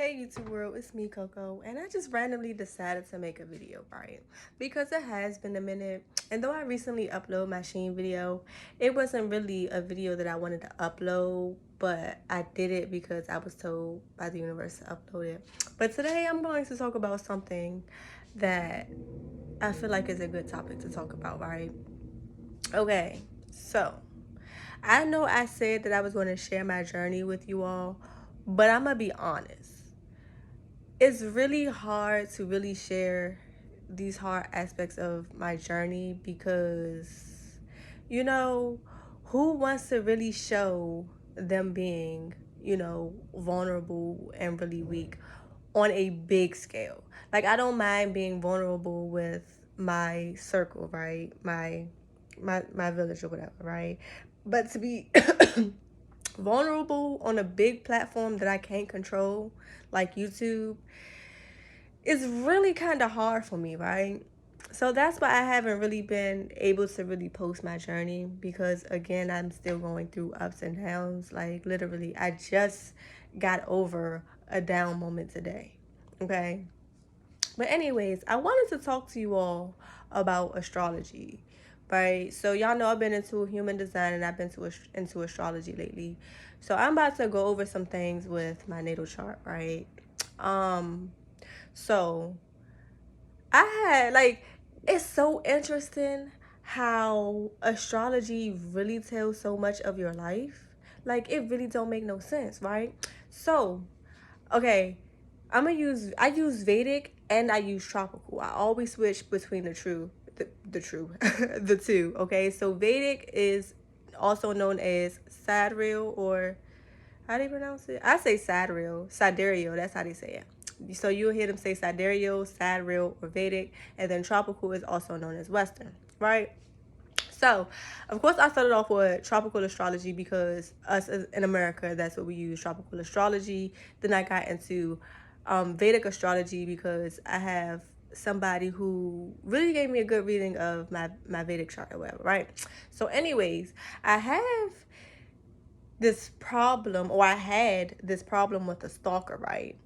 Hey YouTube world, it's me Coco, and I just randomly decided to make a video, right? Because it has been a minute, and though I recently uploaded my Sheen video, it wasn't really a video that I wanted to upload, but I did it because I was told by the universe to upload it. But today I'm going to talk about something that I feel like is a good topic to talk about, right? Okay, so I know I said that I was going to share my journey with you all, but I'm gonna be honest. It's really hard to really share these hard aspects of my journey because, you know, who wants to really show them being, vulnerable and really weak on a big scale? Like, I don't mind being vulnerable with my circle, right? My village or whatever, right? But to be vulnerable on a big platform that I can't control, like YouTube, is really kind of hard for me, right? So that's why I haven't really been able to really post my journey because, again, I'm still going through ups and downs. Like, literally, I just got over a down moment today. Okay. But, anyways, I wanted to talk to you all about astrology, right? So, y'all know I've been into human design and I've been into astrology lately. So, I'm about to go over some things with my natal chart, right? Um, so I had like it's so interesting how astrology really tells so much of your life. Like it really don't make no sense, right? So, okay, I use Vedic and I use tropical. I always switch between the two, okay? So Vedic is also known as Sadril, or how do you pronounce it? I say Sidereal, that's how they say it. So you'll hear them say Sidereal, Sadreal, or Vedic, and then tropical is also known as Western, right? So, of course, I started off with tropical astrology because us in America, that's what we use, tropical astrology. Then I got into Vedic astrology because I have somebody who really gave me a good reading of my Vedic chart or whatever, right? So, anyways, I have this problem, or I had this problem with a stalker, right?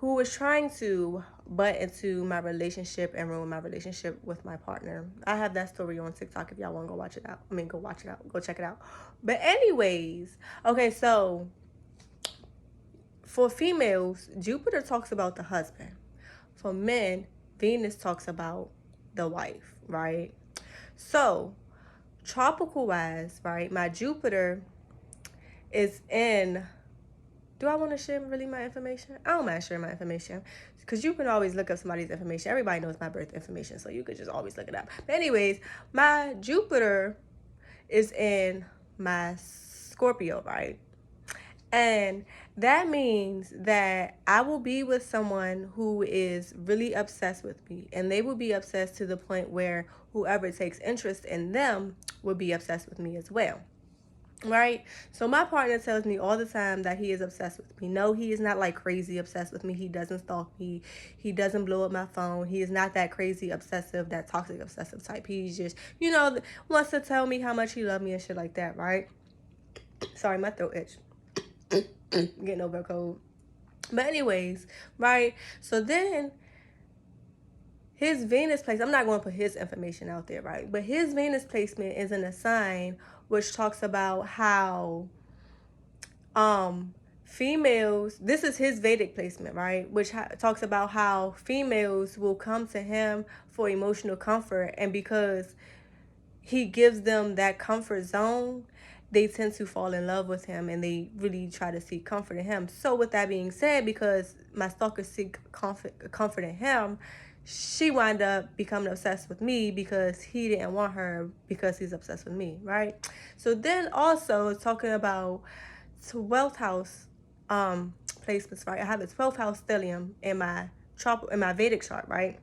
Who was trying to butt into my relationship and ruin my relationship with my partner. I have that story on TikTok if y'all want to go watch it out. Go watch it out. Go check it out. But, anyways, okay, so for females, Jupiter talks about the husband. For men, Venus talks about the wife, right? So, tropical wise, right, my Jupiter is in. Do I want to share really my information? I don't mind sharing my information because you can always look up somebody's information. Everybody knows my birth information, so you could just always look it up. But anyways, my Jupiter is in my Scorpio, right? And that means that I will be with someone who is really obsessed with me, and they will be obsessed to the point where whoever takes interest in them will be obsessed with me as well. Right? So my partner tells me all the time that he is obsessed with me. No, he is not like crazy obsessed with me. He doesn't stalk me. He doesn't blow up my phone. He is not that crazy obsessive, that toxic obsessive type. He's just, wants to tell me how much he loves me and shit like that, right? Sorry, my throat itch. Getting over a cold. But anyways, right? So then his Venus place, I'm not going to put his information out there, right? But his Venus placement is in a sign which talks about how females, this is his Vedic placement, right? Which talks about how females will come to him for emotional comfort, and because he gives them that comfort zone, they tend to fall in love with him and they really try to seek comfort in him. So with that being said, because my stalker seek comfort in him, she wound up becoming obsessed with me because he didn't want her because he's obsessed with me, right? So then also talking about 12th house placements, right? I have the 12th house stellium in my Vedic chart, right?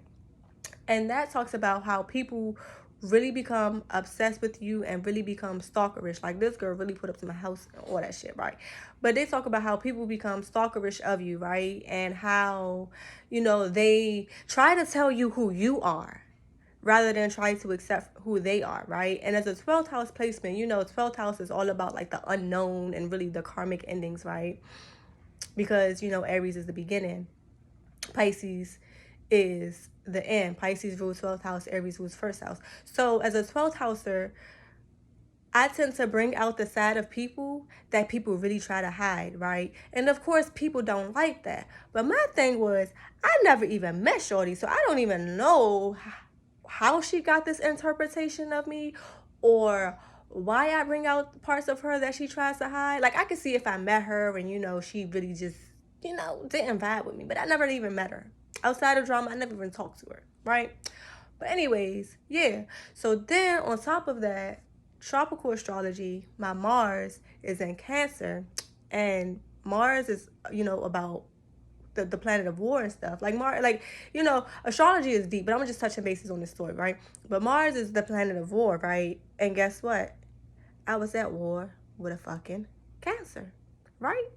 And that talks about how people really become obsessed with you and really become stalkerish. Like this girl really put up to my house and all that shit, right? But they talk about how people become stalkerish of you, right? And how, they try to tell you who you are rather than trying to accept who they are, right? And as a 12th house placement, 12th house is all about like the unknown and really the karmic endings, right? because, you know, Aries is the beginning. Pisces is the end. Pisces rules 12th house, Aries rules first house. So as a 12th houser, I tend to bring out the side of people that people really try to hide, right? And of course, people don't like that. But my thing was, I never even met Shorty, so I don't even know how she got this interpretation of me, or why I bring out parts of her that she tries to hide. Like, I could see if I met her and, you know, she really just, you know, didn't vibe with me. But I never even met her. Outside of drama, I never even talked to her, right? But anyways, yeah. So then on top of that, tropical astrology, my Mars is in Cancer, and Mars is, you know, about the planet of war and stuff. Like Mars, like, you know, astrology is deep, but I'm just touching bases on this story, right? But Mars is the planet of war, right? And guess what? I was at war with a fucking Cancer, right?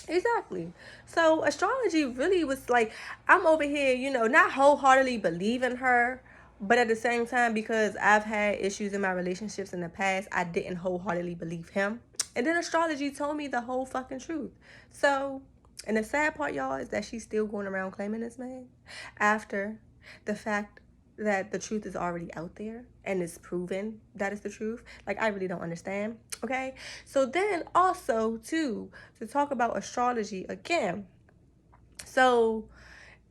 Exactly. So astrology really was like, I'm over here, you know, not wholeheartedly believing her, but at the same time, because I've had issues in my relationships in the past, I didn't wholeheartedly believe him. And then astrology told me the whole fucking truth. So, and the sad part, y'all, is that she's still going around claiming this man after the fact that the truth is already out there and it's proven that it's the truth. Like, I really don't understand. Okay. So then also too, to talk about astrology again. So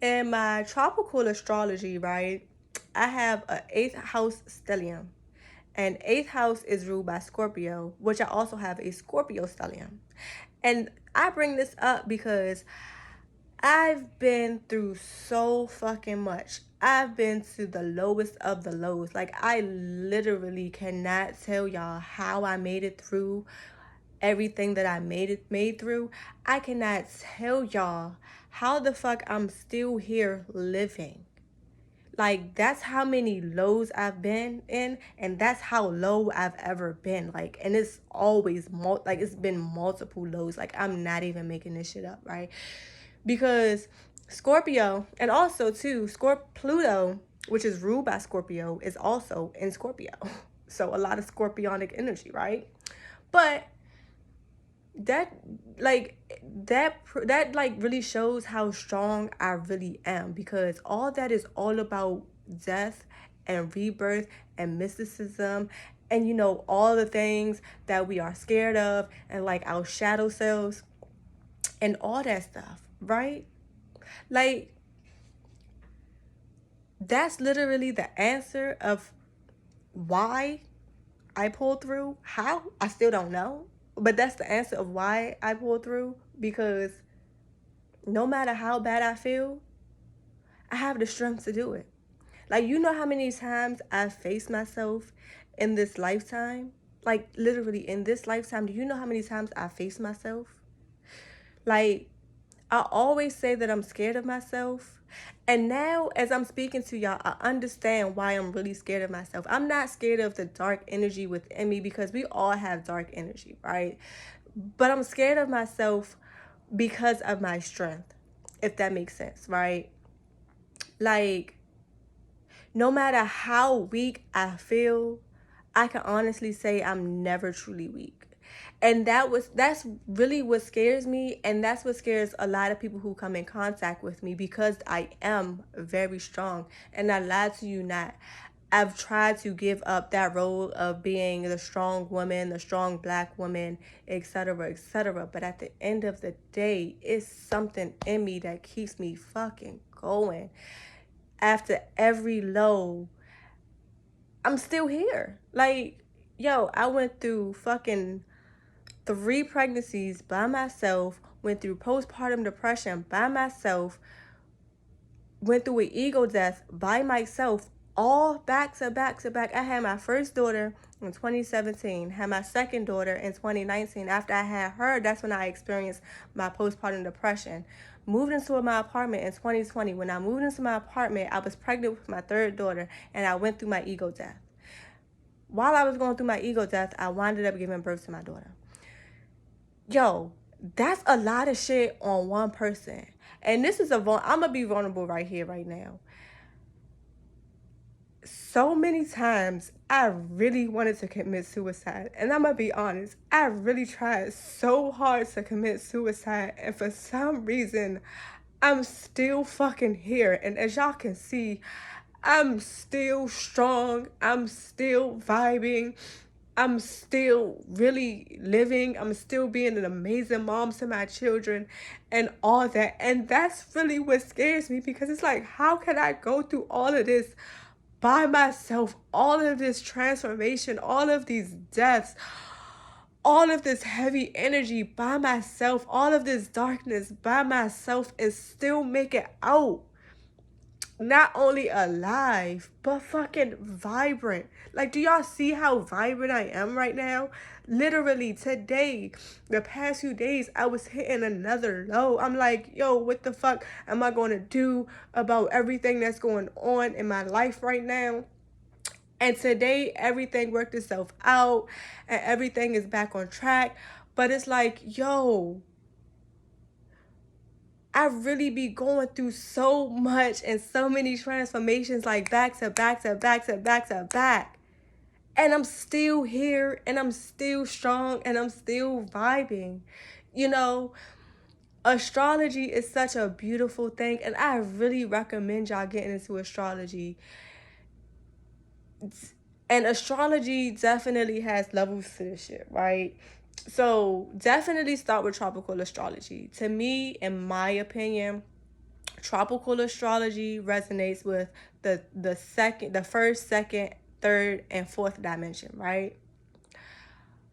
in my tropical astrology, right, I have a 8th house stellium. And 8th house is ruled by Scorpio, which I also have a Scorpio stellium. And I bring this up because I've been through so fucking much. I've been to the lowest of the lows. Like, I literally cannot tell y'all how I made it through everything that I made through. I cannot tell y'all how the fuck I'm still here living. Like, that's how many lows I've been in, and that's how low I've ever been. Like, and it's always like, it's been multiple lows. Like, I'm not even making this shit up, right? Because Scorpio, and also too, Pluto, which is ruled by Scorpio, is also in Scorpio. So a lot of scorpionic energy, right? But that like really shows how strong I really am, because all that is all about death and rebirth and mysticism, and, you know, all the things that we are scared of, and like our shadow selves and all that stuff, right? Like, that's literally the answer of why I pulled through. How? I still don't know. But that's the answer of why I pulled through, because no matter how bad I feel, I have the strength to do it. Like, you know how many times I've faced myself in this lifetime? Like, literally in this lifetime, do you know how many times I faced myself? Like, I always say that I'm scared of myself. And now, as I'm speaking to y'all, I understand why I'm really scared of myself. I'm not scared of the dark energy within me, because we all have dark energy, right? But I'm scared of myself because of my strength, if that makes sense, right? Like, no matter how weak I feel, I can honestly say I'm never truly weak. And that's really what scares me, and that's what scares a lot of people who come in contact with me, because I am very strong. And I lie to you not. I've tried to give up that role of being the strong woman, the strong black woman, etc., etc. But at the end of the day, it's something in me that keeps me fucking going. After every low, I'm still here. Like, yo, I went through fucking 3 pregnancies by myself, went through postpartum depression by myself, went through an ego death by myself, all back to back to back. I had my first daughter in 2017, had my second daughter in 2019. After I had her, that's when I experienced my postpartum depression. Moved into my apartment in 2020. When I moved into my apartment, I was pregnant with my third daughter, and I went through my ego death. While I was going through my ego death, I wound up giving birth to my daughter. Yo, that's a lot of shit on one person. And this is I'm gonna be vulnerable right here, right now. so many times I really wanted to commit suicide. And I'm gonna be honest, I really tried so hard to commit suicide. And for some reason, I'm still fucking here. And as y'all can see, I'm still strong. I'm still vibing. I'm still really living. I'm still being an amazing mom to my children and all that. And that's really what scares me, because it's like, how can I go through all of this by myself? All of this transformation, all of these deaths, all of this heavy energy by myself, all of this darkness by myself, and still make it out not only alive, but fucking vibrant. Like, do y'all see how vibrant I am right now? Literally today, the past few days, I was hitting another low. I'm like, yo, what the fuck am I going to do about everything that's going on in my life right now? And today, everything worked itself out and everything is back on track. But it's like, yo, I really be going through so much and so many transformations, like back to back to back to back to back. And I'm still here and I'm still strong and I'm still vibing. You know, astrology is such a beautiful thing, and I really recommend y'all getting into astrology. And astrology definitely has levels to this shit, right? So definitely start with tropical astrology. To me, in my opinion, tropical astrology resonates with the first, second, third, and fourth dimension, right?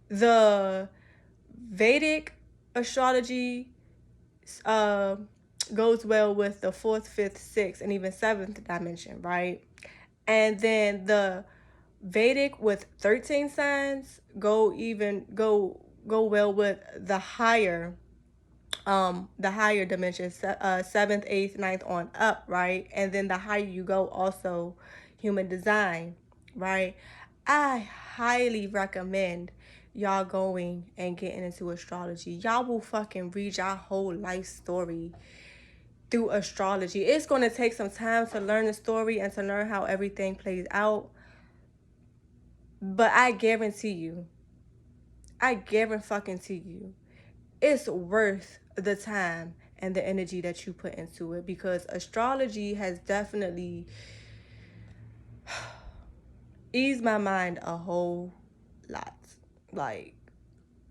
The Vedic astrology uh, goes well with the fourth, fifth, sixth, and even seventh dimension, right? And then the Vedic with 13 signs go well with the higher dimensions, seventh, eighth, ninth on up, right? And then the higher you go, also human design, right? I highly recommend y'all going and getting into astrology. Y'all will fucking read y'all whole life story through astrology. It's going to take some time to learn the story and to learn how everything plays out. But I guarantee you, it's worth the time and the energy that you put into it, because astrology has definitely eased my mind a whole lot. Like,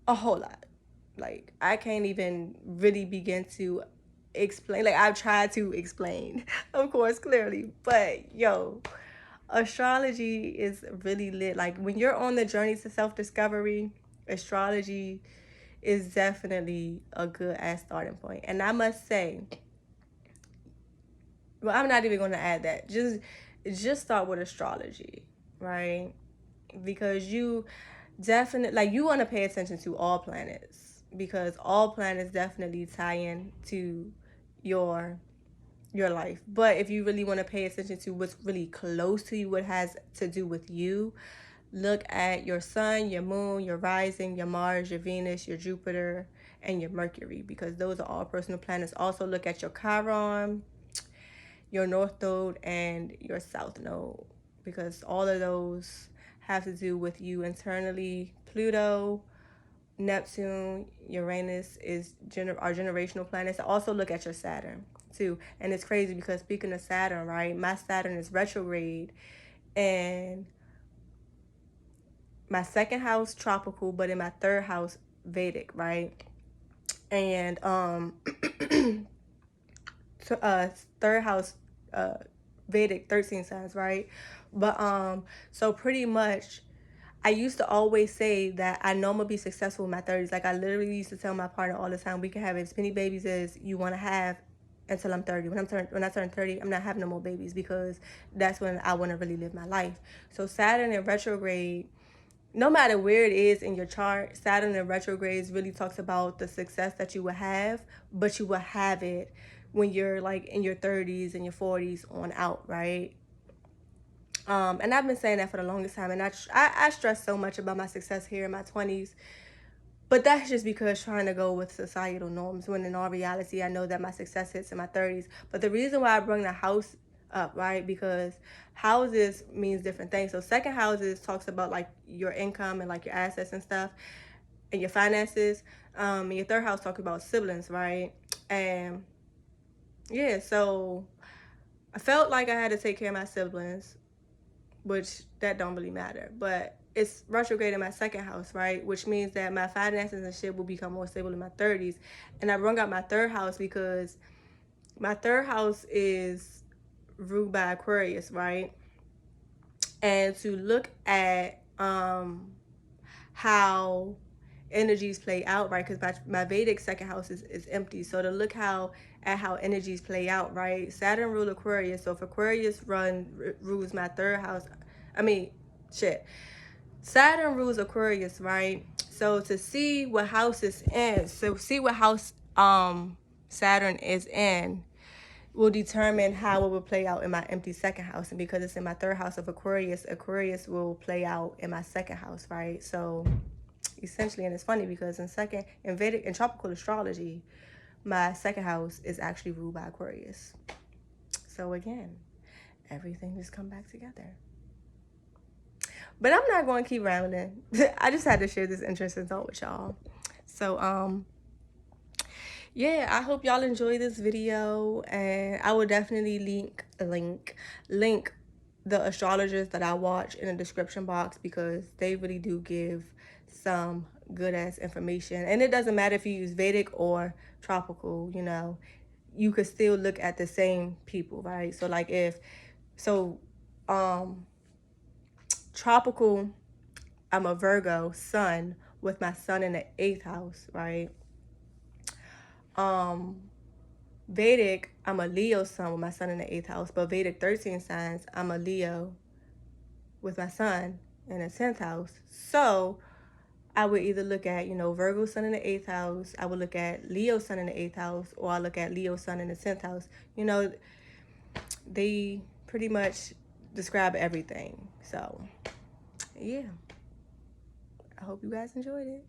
a whole lot. Like, I can't even really begin to explain. Like, I've tried to explain, of course, clearly. But, yo, astrology is really lit. Like, when you're on the journey to self-discovery, astrology is definitely a good ass starting point. And I must say, well, I'm not even going to add that. Just start with astrology, right? Because you definitely, like, you want to pay attention to all planets, because all planets definitely tie in to your life. But if you really want to pay attention to what's really close to you, what has to do with you, look at your sun, your moon, your rising, your Mars, your Venus, your Jupiter, and your Mercury, because those are all personal planets. Also look at your Chiron, your North Node, and your South Node, because all of those have to do with you internally. Pluto, Neptune, Uranus are generational planets. Also look at your Saturn too. And it's crazy because, speaking of Saturn, right, my Saturn is retrograde, and my second house tropical, but in my third house Vedic, right? And third house Vedic, 13 signs, right? But so pretty much I used to always say that I know I'm gonna be successful in my 30s. Like, I literally used to tell my partner all the time, we can have as many babies as you want to have until I'm 30. When I turn 30, I'm not having no more babies, because that's when I want to really live my life. So Saturn in retrograde, no matter where it is in your chart, Saturn in retrogrades really talks about the success that you will have, but you will have it when you're like in your 30s and your 40s on out, right? And I've been saying that for the longest time, and I stress so much about my success here in my 20s, but that's just because trying to go with societal norms, when in all reality, I know that my success hits in my 30s. But the reason why I bring the house up, right? Because houses means different things. So second houses talks about like your income and like your assets and stuff and your finances. And your third house talks about siblings, right? And yeah, so I felt like I had to take care of my siblings, which that don't really matter. But it's retrograde in my second house, right? Which means that my finances and shit will become more stable in my 30s. And I brought out my third house because my third house is ruled by Aquarius, right? And to look at how energies play out, right? Because my Vedic second house is empty. So to look at how energies play out, right? Saturn rule Aquarius. So if Aquarius rules my third house, I mean, shit. Saturn rules Aquarius, right? So to see what house is in, so see what house Saturn is in will determine how it will play out in my empty second house. And because it's in my third house of Aquarius, Aquarius will play out in my second house, right? So essentially, and it's funny because in Vedic and tropical astrology, my second house is actually ruled by Aquarius. So again, everything just come back together. But I'm not going to keep rambling. I just had to share this interesting thought with y'all. So yeah, I hope y'all enjoy this video, and I will definitely link the astrologers that I watch in the description box because they really do give some good ass information. And it doesn't matter if you use Vedic or tropical, you know, you could still look at the same people, right? So like tropical, I'm a Virgo sun with my sun in the 8th house, right? Vedic, I'm a Leo sun with my sun in the 8th house, but Vedic 13 signs, I'm a Leo with my sun in the 10th house. So I would either look at, Virgo sun in the 8th house, I would look at Leo sun in the 8th house, or I look at Leo sun in the 10th house. They pretty much describe everything. So yeah, I hope you guys enjoyed it.